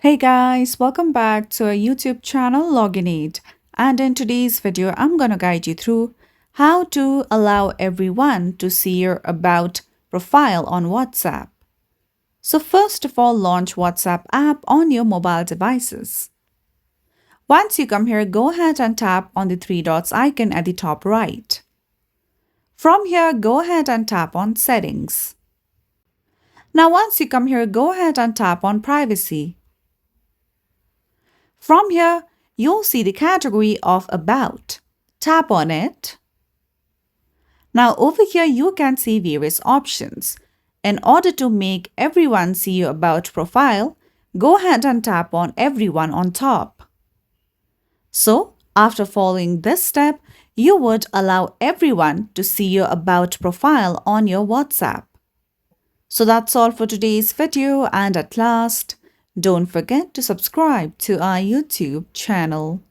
Hey guys, welcome back to our YouTube channel Login8, and in today's video I'm going to guide you through how to allow everyone to see your about profile on WhatsApp. So first of all, launch WhatsApp app on your mobile devices. Once you come here, go ahead and tap on the three dots icon at the top right. From here, go ahead and tap on Settings. Now once you come here, go ahead and tap on Privacy. From here, you'll see the category of About. Tap on it. Now over here, you can see various options. In order to make everyone see your About profile, go ahead and tap on Everyone on top. So, after following this step, you would allow everyone to see your About profile on your WhatsApp. So that's all for today's video, and at last, don't forget to subscribe to our YouTube channel.